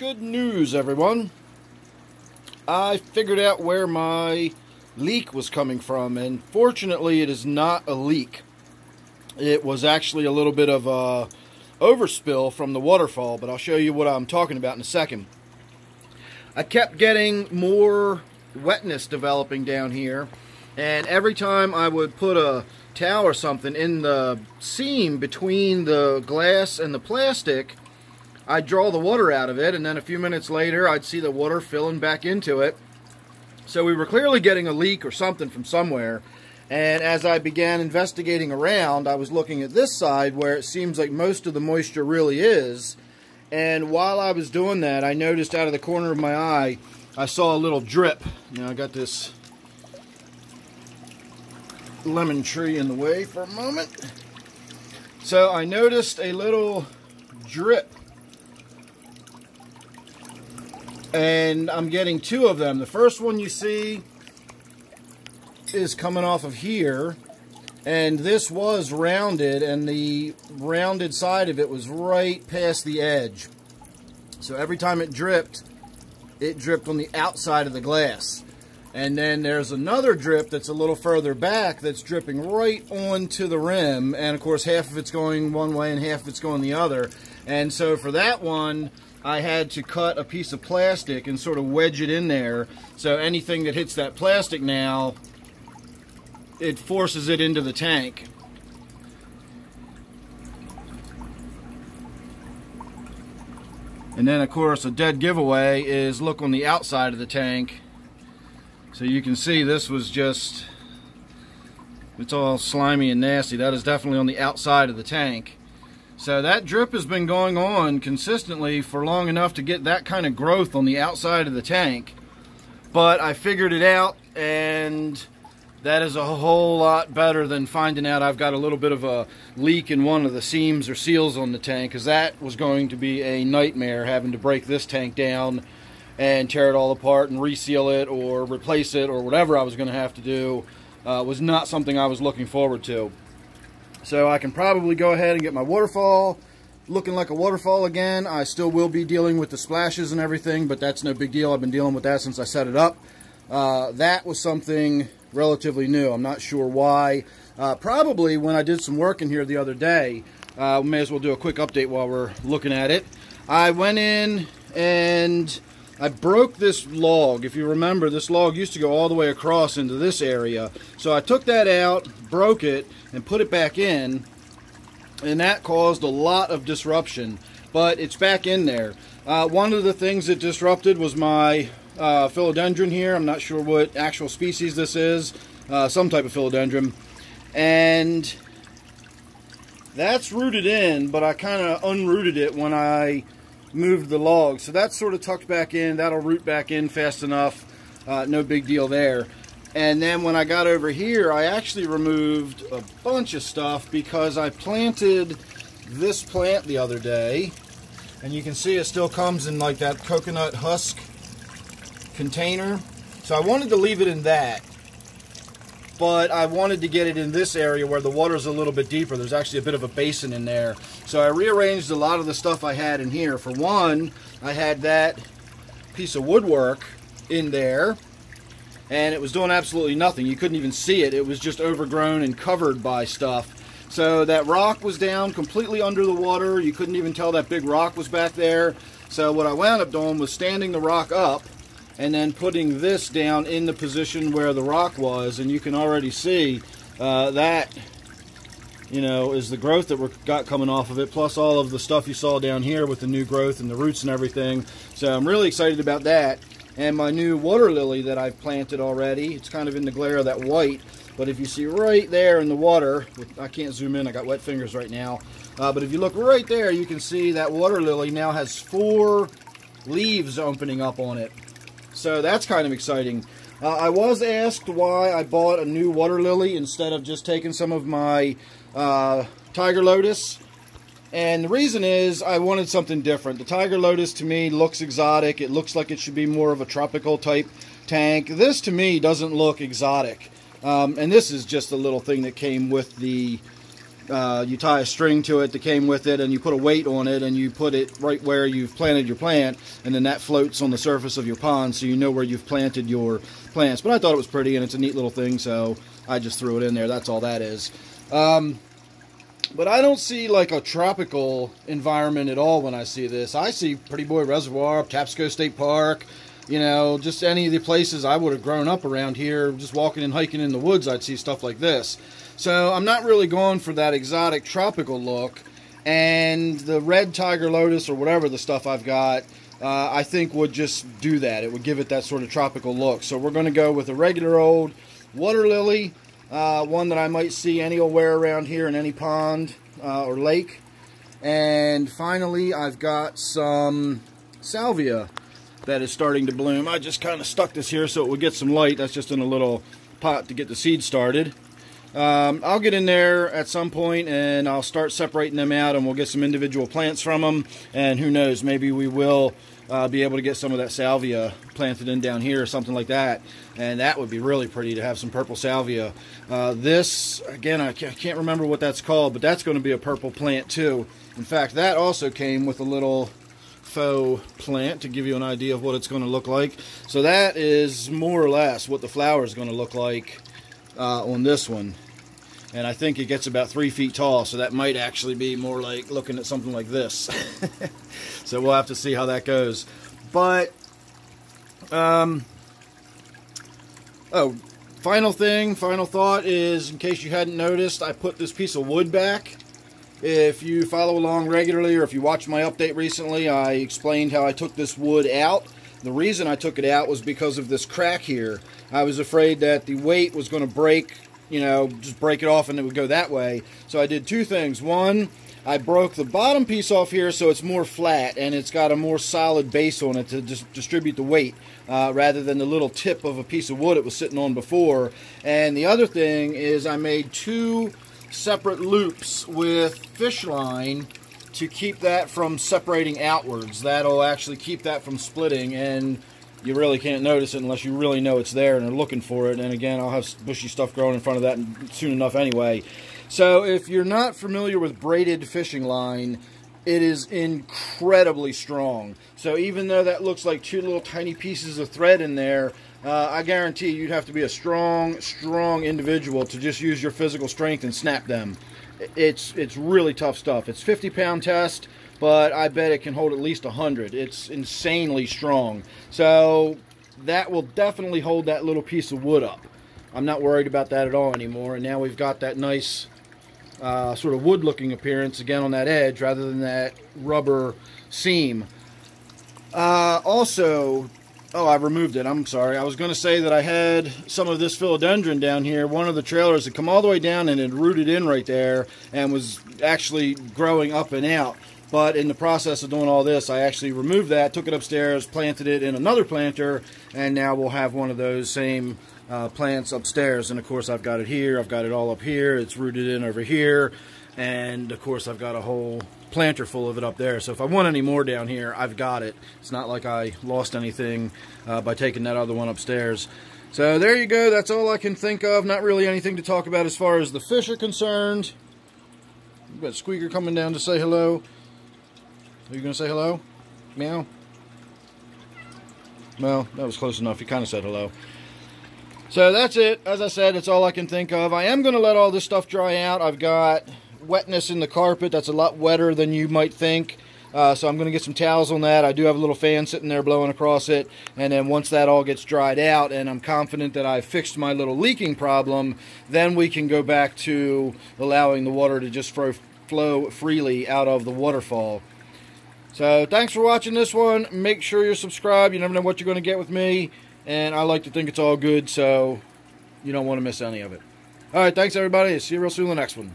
Good news, everyone. I figured out where my leak was coming from, and fortunately it is not a leak. It was actually a little bit of a overspill from the waterfall, but I'll show you what I'm talking about in a second. I kept getting more wetness developing down here, and every time I would put a towel or something in the seam between the glass and the plastic, I'd draw the water out of it, and then a few minutes later I'd see the water filling back into it. So we were clearly getting a leak or something from somewhere, and as I began investigating around, I was looking at this side where it seems like most of the moisture really is. And while I was doing that, I noticed out of the corner of my eye, I saw a little drip. Now I got this lemon tree in the way for a moment. So I noticed a little drip. And I'm getting two of them. The first one you see is coming off of here. And this was rounded, and the rounded side of it was right past the edge. So every time it dripped on the outside of the glass. And then there's another drip that's a little further back that's dripping right onto the rim. And of course half of it's going one way and half of it's going the other. And so for that one, I had to cut a piece of plastic and sort of wedge it in there. So anything that hits that plastic now, it forces it into the tank. And then of course a dead giveaway is look on the outside of the tank. So you can see this was just, it's all slimy and nasty. That is definitely on the outside of the tank. So that drip has been going on consistently for long enough to get that kind of growth on the outside of the tank. But I figured it out, and that is a whole lot better than finding out I've got a little bit of a leak in one of the seams or seals on the tank, because that was going to be a nightmare, having to break this tank down and tear it all apart and reseal it or replace it or whatever I was going to have to do. Was not something I was looking forward to. So I can probably go ahead and get my waterfall looking like a waterfall again. I still will be dealing with the splashes and everything, but that's no big deal. I've been dealing with that since I set it up. That was something relatively new. I'm not sure why. Probably when I did some work in here the other day. May as well do a quick update while we're looking at it. I went in and I broke this log. If you remember, this log used to go all the way across into this area. So I took that out, broke it, and put it back in, and that caused a lot of disruption, but it's back in there. One of the things that disrupted was my philodendron here. I'm not sure what actual species this is, some type of philodendron, and that's rooted in, but I kind of unrooted it when I moved the log, so that's sort of tucked back in. That'll root back in fast enough. No big deal there. And then when I got over here, I actually removed a bunch of stuff because I planted this plant the other day, and you can see it still comes in like that coconut husk container. So I wanted to leave it in that, but I wanted to get it in this area where the water's a little bit deeper. There's actually a bit of a basin in there. So I rearranged a lot of the stuff I had in here. For one, I had that piece of woodwork in there, and it was doing absolutely nothing. You couldn't even see it. It was just overgrown and covered by stuff. So that rock was down completely under the water. You couldn't even tell that big rock was back there. So what I wound up doing was standing the rock up and then putting this down in the position where the rock was, and you can already see that, you know, is the growth that we got coming off of it, plus all of the stuff you saw down here with the new growth and the roots and everything. So I'm really excited about that. And my new water lily that I've planted already, it's kind of in the glare of that white, but if you see right there in the water, I can't zoom in, I got wet fingers right now, but if you look right there, you can see that water lily now has 4 leaves opening up on it. So that's kind of exciting. I was asked why I bought a new water lily instead of just taking some of my tiger lotus. And the reason is I wanted something different. The tiger lotus to me looks exotic. It looks like it should be more of a tropical type tank. This to me doesn't look exotic. And this is just a little thing that came with the you tie a string to it that came with it, and you put a weight on it, and you put it right where you've planted your plant, and then that floats on the surface of your pond, so you know where you've planted your plants. But I thought it was pretty, and it's a neat little thing, so I just threw it in there. That's all that is. But I don't see like a tropical environment at all when I see this. I see Pretty Boy Reservoir, Tapsco State Park, you know, just any of the places I would have grown up around here, just walking and hiking in the woods, I'd see stuff like this. So I'm not really going for that exotic tropical look, and the red tiger lotus or whatever the stuff I've got, I think would just do that. It would give it that sort of tropical look. So we're going to go with a regular old water lily, one that I might see anywhere around here in any pond or lake. And finally, I've got some salvia that is starting to bloom. I just kind of stuck this here so it would get some light. That's just in a little pot to get the seed started. I'll get in there at some point and I'll start separating them out, and we'll get some individual plants from them, and who knows, maybe we will be able to get some of that salvia planted in down here or something like that, and that would be really pretty to have some purple salvia. This, again, I can't remember what that's called, but that's going to be a purple plant too. In fact, that also came with a little faux plant to give you an idea of what it's going to look like. So that is more or less what the flower is going to look like on this one, and I think it gets about 3 feet tall, so that might actually be more like looking at something like this. So we'll have to see how that goes. But oh, final thought is, in case you hadn't noticed, I put this piece of wood back. If you follow along regularly, or if you watched my update recently, I explained how I took this wood out. The reason I took it out was because of this crack here. I was afraid that the weight was going to break, you know, just break it off and it would go that way. So I did two things. One, I broke the bottom piece off here so it's more flat and it's got a more solid base on it to distribute the weight, rather than the little tip of a piece of wood it was sitting on before. And the other thing is I made 2 separate loops with fish line to keep that from separating outwards. That'll actually keep that from splitting, and you really can't notice it unless you really know it's there and are looking for it. And again, I'll have bushy stuff growing in front of that soon enough anyway. So if you're not familiar with braided fishing line, it is incredibly strong. So even though that looks like 2 little tiny pieces of thread in there, I guarantee you'd have to be a strong individual to just use your physical strength and snap them. It's really tough stuff. It's 50-pound test, but I bet it can hold at least 100. It's insanely strong. So that will definitely hold that little piece of wood up. I'm not worried about that at all anymore. And now we've got that nice sort of wood-looking appearance again on that edge rather than that rubber seam. Also, oh, I removed it. I'm sorry. I was going to say that I had some of this philodendron down here. One of the trailers had come all the way down and had rooted in right there and was actually growing up and out. But in the process of doing all this, I actually removed that, took it upstairs, planted it in another planter, and now we'll have one of those same plants upstairs. And of course, I've got it here. I've got it all up here. It's rooted in over here. And of course, I've got a whole planter full of it up there. So if I want any more down here, I've got it. It's not like I lost anything by taking that other one upstairs. So there you go. That's all I can think of. Not really anything to talk about as far as the fish are concerned. We've got Squeaker coming down to say hello. Are you going to say hello? Meow? Well, that was close enough. He kind of said hello. So that's it. As I said, it's all I can think of. I am going to let all this stuff dry out. I've got wetness in the carpet that's a lot wetter than you might think, so I'm going to get some towels on that. I do have a little fan sitting there blowing across it, and then once that all gets dried out and I'm confident that I've fixed my little leaking problem, then we can go back to allowing the water to just flow freely out of the waterfall. So thanks for watching this one. Make sure you're subscribed. You never know what you're going to get with me, and I like to think it's all good, so you don't want to miss any of it. Alright, thanks everybody. See you real soon in the next one.